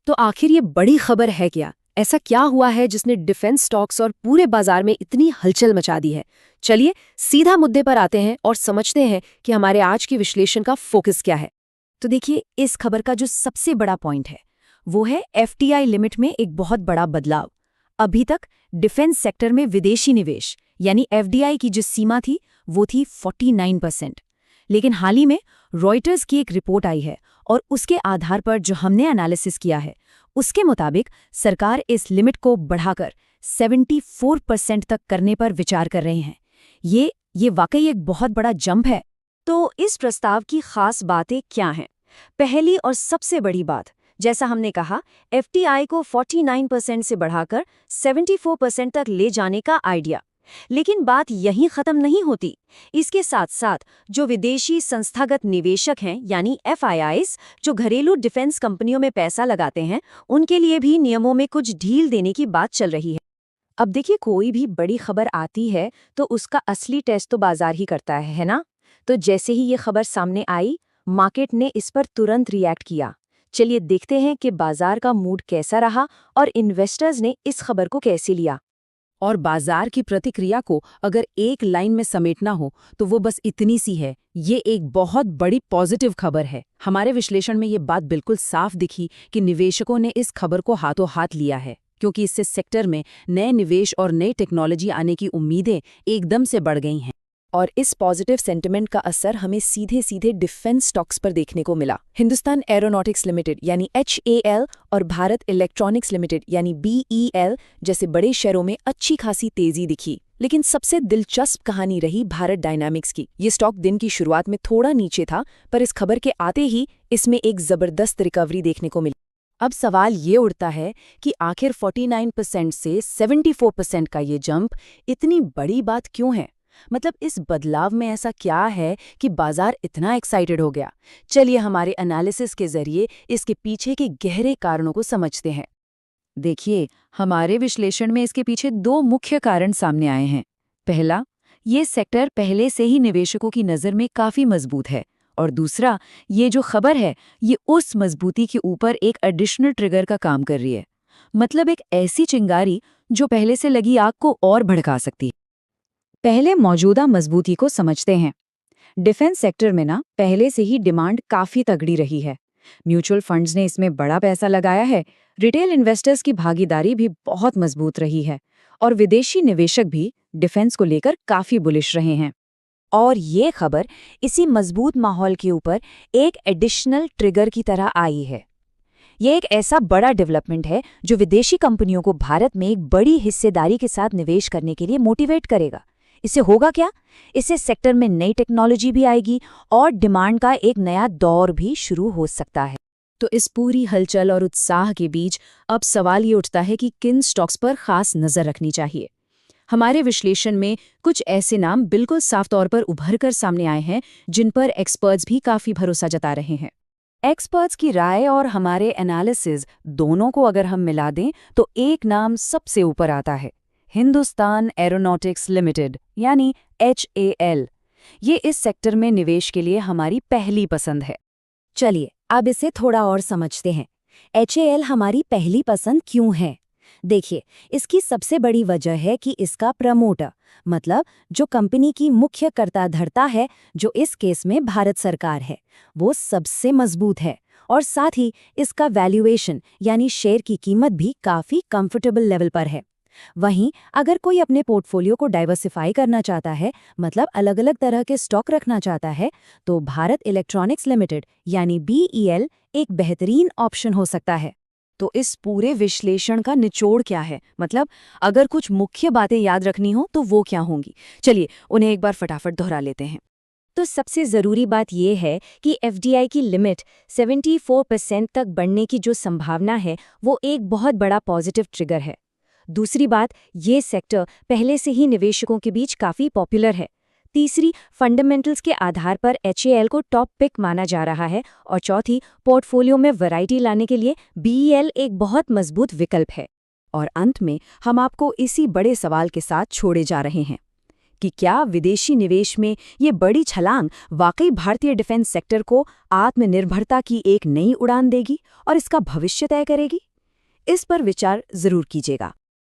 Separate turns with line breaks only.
तो आखिर ये बड़ी खबर है क्या? ऐसा क्या हुआ है जिसने डिफेंस स्टॉक्स और पूरे बाजार में इतनी हलचल मचा दी है? चलिए सीधा मुद्दे पर आते हैं और समझते हैं कि हमारे आज के विश्लेषण का फोकस क्या है।
तो देखिए, इस खबर का जो सबसे बड़ा पॉइंट है वो है एफडीआई लिमिट में एक बहुत बड़ा बदलाव। अभी तक डिफेंस सेक्टर में विदेशी निवेश यानी एफडीआई की जो सीमा थी वो थी 49%। लेकिन हाल ही में रॉयटर्स की एक रिपोर्ट आई है और उसके आधार पर जो हमने एनालिसिस किया है उसके मुताबिक सरकार इस लिमिट को बढ़ाकर 74% तक करने पर विचार कर रहे हैं। ये वाकई एक बहुत बड़ा जंप है। तो इस प्रस्ताव की खास बातें क्या हैं? पहली और सबसे बड़ी बात, जैसा हमने कहा, एफडीआई को 49% से बढ़ाकर 74% तक ले जाने का आइडिया। लेकिन बात यहीं खत्म नहीं होती। इसके साथ साथ जो विदेशी संस्थागत निवेशक हैं यानी एफआईआईज, जो घरेलू डिफेंस कंपनियों में पैसा लगाते हैं, उनके लिए भी नियमों में कुछ ढील देने की बात चल रही है। अब देखिए, कोई भी बड़ी खबर आती है तो उसका असली टेस्ट तो बाजार ही करता है ना? तो जैसे ही ये खबर सामने आई, मार्केट ने इस पर तुरंत रिएक्ट किया। चलिए देखते हैं कि बाजार का मूड कैसा रहा और इन्वेस्टर्स ने इस खबर को कैसे लिया।
और बाजार की प्रतिक्रिया को अगर एक लाइन में समेटना हो तो वो बस इतनी सी है, ये एक बहुत बड़ी पॉजिटिव खबर है। हमारे विश्लेषण में ये बात बिल्कुल साफ दिखी कि निवेशकों ने इस खबर को हाथों हाथ लिया है, क्योंकि इससे सेक्टर में नए निवेश और नई टेक्नोलॉजी आने की उम्मीदें एकदम से बढ़ गई हैं। और इस पॉजिटिव सेंटिमेंट का असर हमें सीधे सीधे डिफेंस स्टॉक्स पर देखने को मिला। हिंदुस्तान एरोनॉटिक्स लिमिटेड यानी HAL और भारत इलेक्ट्रॉनिक्स लिमिटेड यानी BEL जैसे बड़े शेयरों में अच्छी खासी तेजी दिखी। लेकिन सबसे दिलचस्प कहानी रही भारत डायनामिक्स की। ये स्टॉक दिन की शुरुआत में थोड़ा नीचे था, पर इस खबर के आते ही इसमें एक जबरदस्त रिकवरी देखने को मिली। अब सवाल ये उठता है कि आखिर 49% से 74% का ये जंप इतनी बड़ी बात क्यों है? मतलब इस बदलाव में ऐसा क्या है कि बाजार इतना एक्साइटेड हो गया? चलिए हमारे एनालिसिस के जरिए इसके पीछे के गहरे कारणों को समझते हैं। देखिए, हमारे विश्लेषण में इसके पीछे दो मुख्य कारण सामने आए हैं। पहला, ये सेक्टर पहले से ही निवेशकों की नज़र में काफ़ी मजबूत है, और दूसरा, ये जो खबर है ये उस मजबूती के ऊपर एक एडिशनल ट्रिगर का काम कर रही है। मतलब एक ऐसी चिंगारी जो पहले से लगी आग को और भड़का सकती है। पहले मौजूदा मजबूती को समझते हैं। डिफेंस सेक्टर में ना पहले से ही डिमांड काफ़ी तगड़ी रही है। म्यूचुअल फंड्स ने इसमें बड़ा पैसा लगाया है, रिटेल इन्वेस्टर्स की भागीदारी भी बहुत मजबूत रही है, और विदेशी निवेशक भी डिफेंस को लेकर काफ़ी बुलिश रहे हैं। और ये खबर इसी मजबूत माहौल के ऊपर एक एडिशनल ट्रिगर की तरह आई है। ये एक ऐसा बड़ा डेवलपमेंट है जो विदेशी कंपनियों को भारत में एक बड़ी हिस्सेदारी के साथ निवेश करने के लिए मोटिवेट करेगा। इससे होगा क्या? इससे सेक्टर में नई टेक्नोलॉजी भी आएगी और डिमांड का एक नया दौर भी शुरू हो सकता है। तो इस पूरी हलचल और उत्साह के बीच अब सवाल ये उठता है कि किन स्टॉक्स पर खास नज़र रखनी चाहिए। हमारे विश्लेषण में कुछ ऐसे नाम बिल्कुल साफ तौर पर उभर कर सामने आए हैं जिन पर एक्सपर्ट्स भी काफ़ी भरोसा जता रहे हैं। एक्सपर्ट्स की राय और हमारे एनालिसिस दोनों को अगर हम मिला दें तो एक नाम सबसे ऊपर आता है, हिंदुस्तान एरोनॉटिक्स लिमिटेड यानी HAL। ये इस सेक्टर में निवेश के लिए हमारी पहली पसंद है। चलिए अब इसे थोड़ा और समझते हैं। HAL हमारी पहली पसंद क्यों है? देखिए, इसकी सबसे बड़ी वजह है कि इसका प्रमोटर, मतलब जो कंपनी की मुख्य कर्ता धर्ता है, जो इस केस में भारत सरकार है, वो सबसे मजबूत है। और साथ ही इसका वैल्यूएशन यानी शेयर की कीमत भी काफ़ी कंफर्टेबल लेवल पर है। वहीं अगर कोई अपने पोर्टफोलियो को डाइवर्सिफाई करना चाहता है, मतलब अलग अलग तरह के स्टॉक रखना चाहता है, तो भारत इलेक्ट्रॉनिक्स लिमिटेड यानी BEL एक बेहतरीन ऑप्शन हो सकता है। तो इस पूरे विश्लेषण का निचोड़ क्या है? मतलब अगर कुछ मुख्य बातें याद रखनी हो तो वो क्या होंगी? चलिए उन्हें एक बार फटाफट दोहरा लेते हैं। तो सबसे ज़रूरी बात यह है कि एफडीआई की लिमिट 74% तक बढ़ने की जो संभावना है वो एक बहुत बड़ा पॉजिटिव ट्रिगर है। दूसरी बात, ये सेक्टर पहले से ही निवेशकों के बीच काफ़ी पॉपुलर है। तीसरी, फंडामेंटल्स के आधार पर HAL को टॉप पिक माना जा रहा है। और चौथी, पोर्टफोलियो में वैरायटी लाने के लिए BEL एक बहुत मजबूत विकल्प है। और अंत में हम आपको इसी बड़े सवाल के साथ छोड़े जा रहे हैं
कि क्या विदेशी निवेश में ये बड़ी छलांग वाकई भारतीय डिफेंस सेक्टर को आत्मनिर्भरता की एक नई उड़ान देगी और इसका भविष्य तय करेगी? इस पर विचार जरूर कीजिएगा।